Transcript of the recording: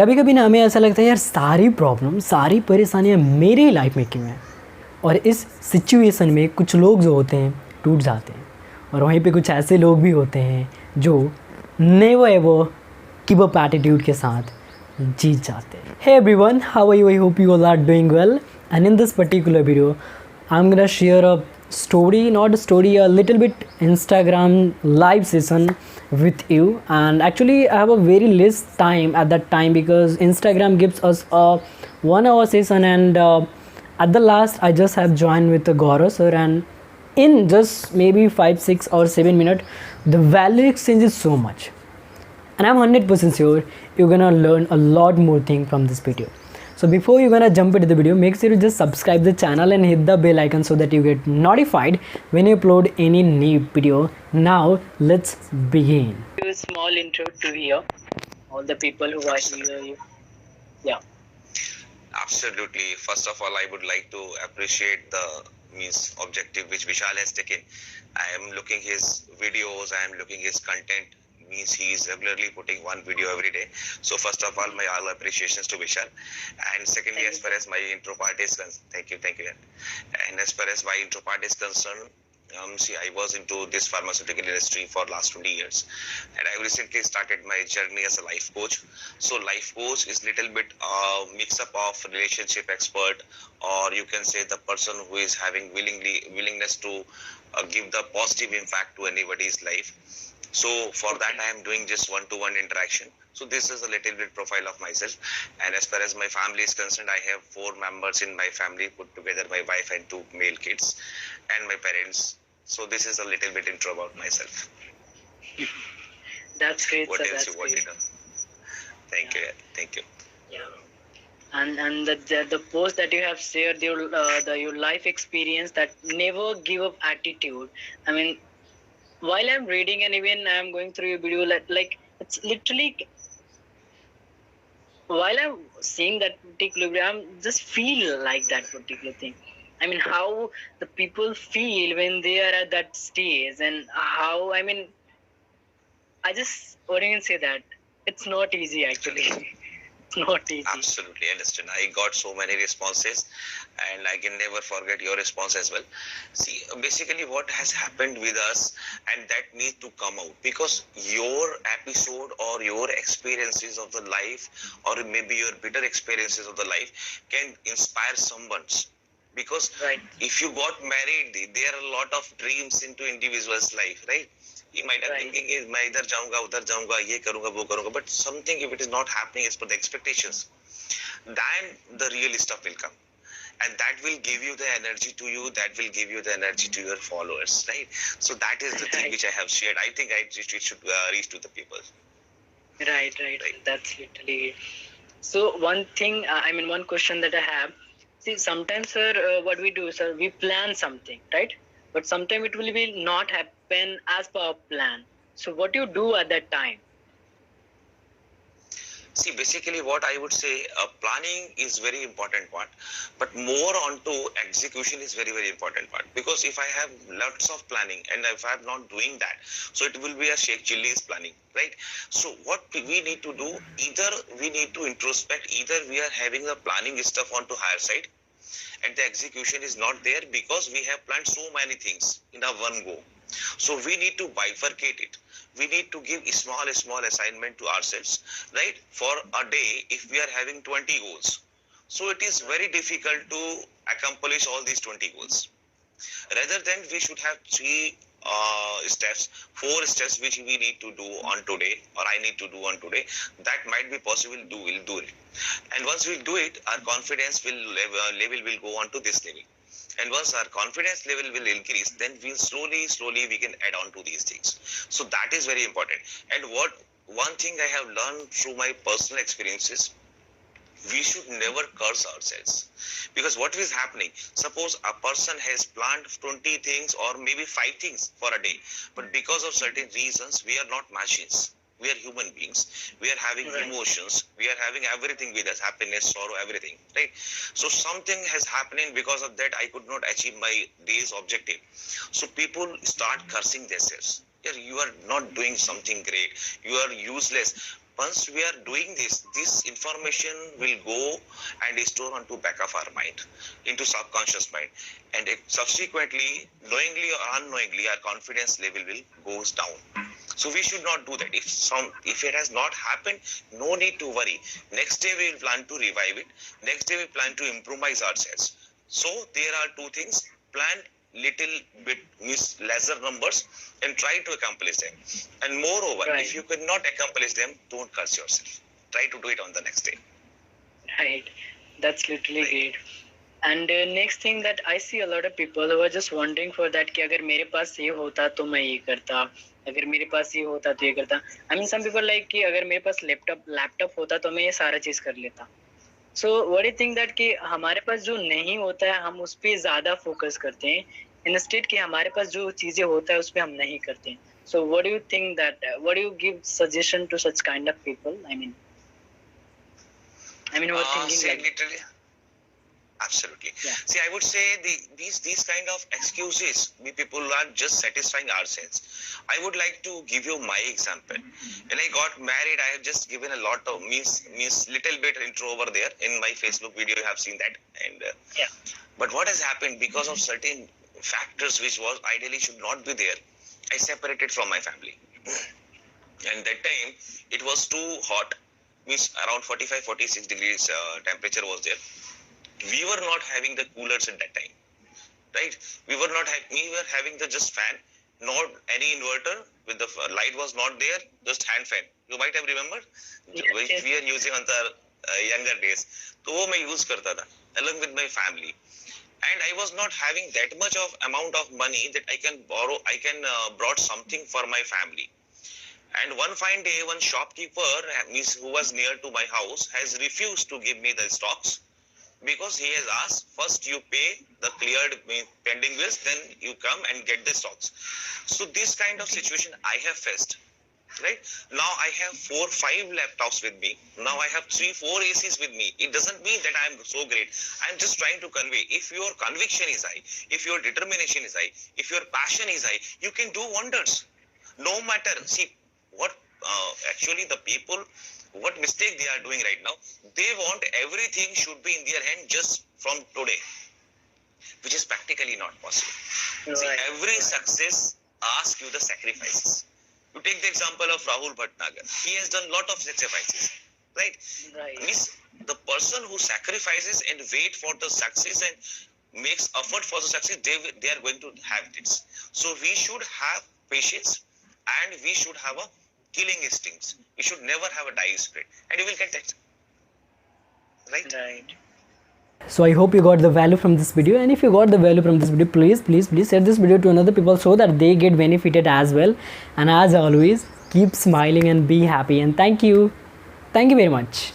कभी कभी ना हमें ऐसा लगता है यार सारी प्रॉब्लम सारी परेशानियाँ मेरी लाइफ में क्यों हैं, और इस सिचुएशन में कुछ लोग जो होते हैं टूट जाते हैं, और वहीं पे कुछ ऐसे लोग भी होते हैं जो never ever give up attitude के साथ जीत जाते हैं. Hey everyone, how are you? I hope you all are doing well. And in this particular video, I'm gonna share a story, not a story, a little bit Instagram live session with you. And actually, I have a very less time at that time because Instagram gives us a 1 hour session, and at the last, I just have joined with the Gaurav sir, and in just maybe 5, 6, or 7 minutes, the value exchange is so much, and I'm 100% sure you're gonna learn a lot more thing from this video. So before you're gonna jump into the video, make sure you just subscribe the channel and hit the bell icon so that you get notified when you upload any new video. Now let's begin. A small intro to here, all the people who are here. Yeah. Absolutely. First of all, I would like to appreciate the objective which Vishal has taken. I am looking his videos, I am looking his content. Means he is regularly putting one video every day. So first of all, my all appreciations to Vishal. And secondly, as far as my intro part is concerned, thank you. And as far as my intro part is concerned, see, I was into this pharmaceutical industry for last 20 years, and I recently started my journey as a life coach. So life coach is little bit mix up of relationship expert, or you can say the person who is having willingness to give the positive impact to anybody's life. So for that, I am doing just one-to-one interaction. So this is a little bit profile of myself. And as far as my family is concerned, I have 4 members in my family put together, my wife and 2 male kids and my parents. So this is a little bit intro about myself. That's great. What sir, else that's you wanted great. to? Thank you. Yeah. And the post that you have shared, your life experience, that never give up attitude. I mean, while I'm reading and even I'm going through your video, like it's literally, while I'm seeing that particular video, I'm just feel like that particular thing. I mean, how the people feel when they are at that stage, and how, I mean, I just wouldn't even say that it's not easy actually. It's not easy. Absolutely understand. I got so many responses, and I can never forget your response as well. See, basically what has happened with us, and that needs to come out, because your episode or your experiences of the life, or maybe your bitter experiences of the life, can inspire someone's. Because Right. if you got married, there are a lot of dreams into individual's life, right? He might have Right. thinking is मैं इधर जाऊंगा उधर जाऊंगा ये करूंगा वो करूंगा, but something if it is not happening as per the expectations, then the real stuff will come, and that will give you the energy to you, that will give you the energy to your followers, right? So that is the thing Right. which I have shared. I think it should reach to the people. Right. That's literally it. So one thing, I mean, one question that I have. See, sometimes, sir, what we do, sir, we plan something, right? But sometimes it will be not happen as per our plan. So what you do at that time? See, basically what I would say, planning is very important part, but more onto execution is very, very important part. Because if I have lots of planning and if I am not doing that, so it will be a Sheikh Chilli's planning, right? So what we need to do, either we need to introspect, either we are having the planning stuff onto higher side, and the execution is not there because we have planned so many things in a one go. So we need to bifurcate it. We need to give small assignment to ourselves, right? For a day, if we are having 20 goals, so it is very difficult to accomplish all these 20 goals. Rather than we should have 3 steps, 4 steps which we need to do on today, or I need to do on today. That might be possible. We'll do it, and once we'll do it, our confidence level will go on to this level. And once our confidence level will increase, then we'll slowly we can add on to these things. So that is very important. And one thing I have learned through my personal experiences, we should never curse ourselves, because what is happening, suppose a person has planned 20 things or maybe 5 things for a day, but because of certain reasons, we are not machines. We are human beings. We are having Right. emotions. We are having everything with us, happiness, sorrow, everything, right? So something has happening, because of that I could not achieve my day's objective. So people start cursing themselves. You are not doing something great. You are useless. Once we are doing this information will go and is stored onto back of our mind, into subconscious mind, and subsequently, knowingly or unknowingly, our confidence level will goes down. So we should not do that. If it has not happened, no need to worry. Next day we will plan to revive it. Next day we plan to improvise ourselves. So there are two things: plan little bit, miss lesser numbers, and try to accomplish them. And moreover, Right. if you cannot accomplish them, don't curse yourself. Try to do it on the next day. Right. That's literally great. And next thing that I see a lot of people who are just wondering for that कि अगर मेरे पास ये होता तो मैं ये करता, अगर मेरे पास ये होता तो ये करता. I mean some people like कि अगर मेरे पास लैपटॉप होता तो मैं ये सारा चीज कर लेता. So what do you think that कि हमारे पास जो नहीं होता है हम उस पे ज्यादा फोकस करते हैं instead कि हमारे पास जो चीजें होता है उस पे हम नहीं करते हैं. So what do you think that what do you give suggestion to such kind of people? I mean who are thinking See, like literally, absolutely. Yeah. See, I would say these kind of excuses, we people are just satisfying ourselves. I would like to give you my example. When I got married, I have just given a lot of means little bit intro over there in my Facebook video. You have seen that, and yeah. but what has happened because of certain factors which was ideally should not be there, I separated from my family. And that time it was too hot, means around 45-46 degrees temperature was there. We were not having the coolers at that time, right? We were having the just fan, not any inverter. With the light was not there, just hand fan. You might have remembered, which Yes. we are using on the younger days. तो वो मैं use करता था along with my family. And I was not having that much of amount of money that I can borrow. I can brought something for my family. And one fine day, one shopkeeper who was near to my house has refused to give me the stocks, because he has asked, first you pay the cleared pending bills, then you come and get the stocks. So this kind of situation I have faced, right? Now I have 4-5 laptops with me. Now I have 3-4 ACs with me. It doesn't mean that I am so great. I am just trying to convey, if your conviction is high, if your determination is high, if your passion is high, you can do wonders. No matter, see, what actually the people, what mistake they are doing right now, they want everything should be in their hand just from today, which is practically not possible. See, Right. every success asks you the sacrifices. You take the example of Rahul Bhatnagar. He has done lot of sacrifices, right? Right. Means the person who sacrifices and wait for the success and makes effort for the success, they are going to have this. So we should have patience, and we should have a killing instincts. We should never have a dying spirit, and you will get that, right? Right. So I hope you got the value from this video, and if you got the value from this video, please share this video to another people so that they get benefited as well. And as always, keep smiling and be happy, and thank you very much.